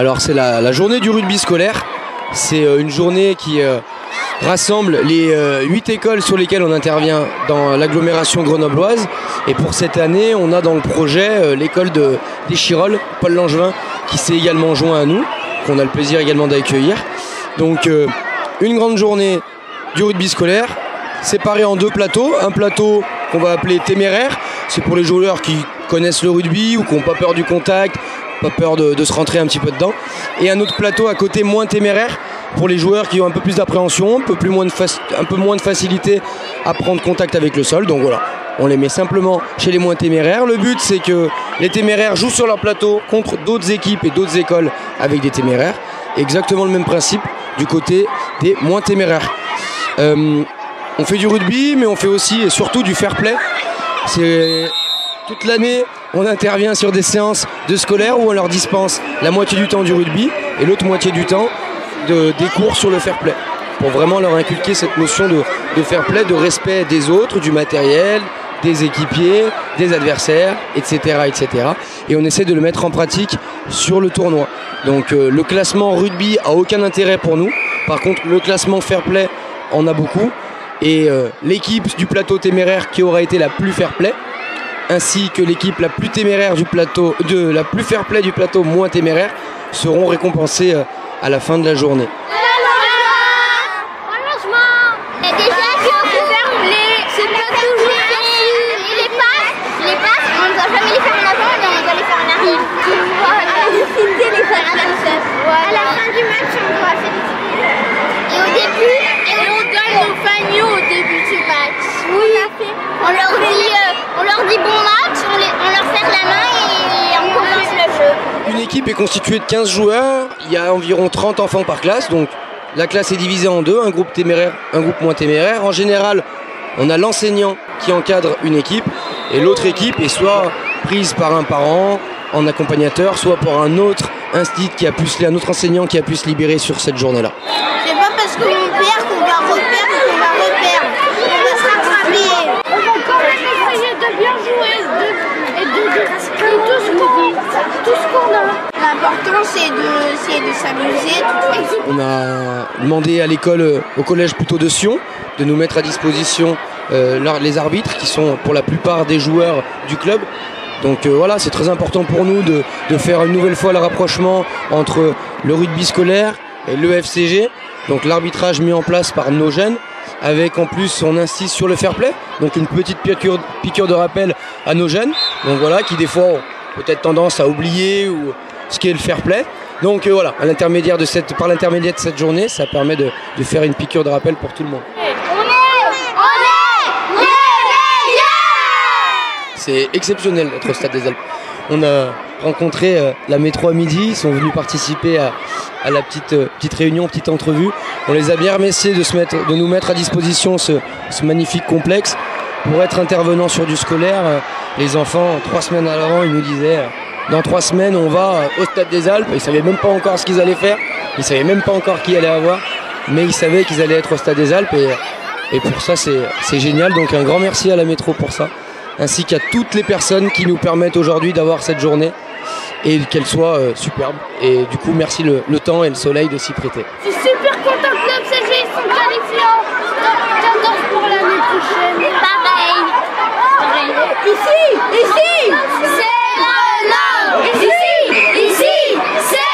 Alors c'est la journée du rugby scolaire. C'est une journée qui rassemble les 8 écoles sur lesquelles on intervient dans l'agglomération grenobloise. Et pour cette année, on a dans le projet l'école des Chirolles, Paul Langevin, qui s'est également joint à nous, qu'on a le plaisir également d'accueillir. Donc une grande journée du rugby scolaire, séparée en 2 plateaux. Un plateau qu'on va appeler téméraire, c'est pour les joueurs qui connaissent le rugby ou qui n'ont pas peur du contact, pas peur de se rentrer un petit peu dedans. Et un autre plateau à côté moins téméraire, pour les joueurs qui ont un peu plus d'appréhension, un peu moins de facilité à prendre contact avec le sol. Donc voilà, on les met simplement chez les moins téméraires. Le but, c'est que les téméraires jouent sur leur plateau contre d'autres équipes et d'autres écoles avec des téméraires. Exactement le même principe du côté des moins téméraires. On fait du rugby, mais on fait aussi et surtout du fair play. C'est toute l'année, on intervient sur des séances de scolaires où on leur dispense la moitié du temps du rugby et l'autre moitié du temps des cours sur le fair play, pour vraiment leur inculquer cette notion de fair play, de respect des autres, du matériel, des équipiers, des adversaires, etc., etc. Et on essaie de le mettre en pratique sur le tournoi. Donc le classement rugby a aucun intérêt pour nous. Par contre, le classement fair play en a beaucoup. Et l'équipe du plateau téméraire qui aura été la plus fair play, ainsi que l'équipe la plus téméraire du plateau, la plus fair play du plateau moins téméraire, seront récompensées à la fin de la journée. À la fin du match, on doit féliciter. Et au début, on donne nos fagnots au début du match. Oui, on leur dit bon match, on leur serre la main et on commence le jeu. Une équipe est constituée de 15 joueurs, il y a environ 30 enfants par classe, donc la classe est divisée en 2, un groupe téméraire, un groupe moins téméraire. En général, on a l'enseignant qui encadre une équipe et l'autre équipe est soit prise par un parent en accompagnateur, soit par un autre un autre enseignant qui a pu se libérer sur cette journée-là. C'est pas parce qu'on perd qu'on va reperdre qu'on va reperdre. On va se rattraper. On va quand même essayer de bien jouer et de tout ce qu'on a. L'important c'est de s'amuser. On a demandé à l'école, au collège plutôt de Sion, de nous mettre à disposition les arbitres qui sont pour la plupart des joueurs du club. Donc voilà, c'est très important pour nous de faire une nouvelle fois le rapprochement entre le rugby scolaire et le FCG. Donc l'arbitrage mis en place par nos jeunes, avec en plus on insiste sur le fair play, donc une petite piqûre de rappel à nos jeunes, donc voilà, qui des fois ont peut-être tendance à oublier ou ce qu'est le fair play. Donc voilà, par l'intermédiaire de cette journée, ça permet de faire une piqûre de rappel pour tout le monde. C'est exceptionnel d'être au Stade des Alpes. On a rencontré la métro à midi, ils sont venus participer à la petite réunion, petite entrevue. On les a bien remerciés de nous mettre à disposition ce magnifique complexe. Pour être intervenant sur du scolaire, les enfants, 3 semaines à l'avant, ils nous disaient dans 3 semaines on va au Stade des Alpes. Ils ne savaient même pas encore ce qu'ils allaient faire, ils ne savaient même pas encore qui allait avoir, mais ils savaient qu'ils allaient être au Stade des Alpes et pour ça c'est génial. Donc un grand merci à la métro pour ça, ainsi qu'à toutes les personnes qui nous permettent aujourd'hui d'avoir cette journée et qu'elle soit superbe. Et du coup, merci le temps et le soleil de s'y prêter. Je suis super content que le FCG sont qualifiés en 14 pour l'année prochaine. Pareil. Ici, c'est le nord. Ici, c'est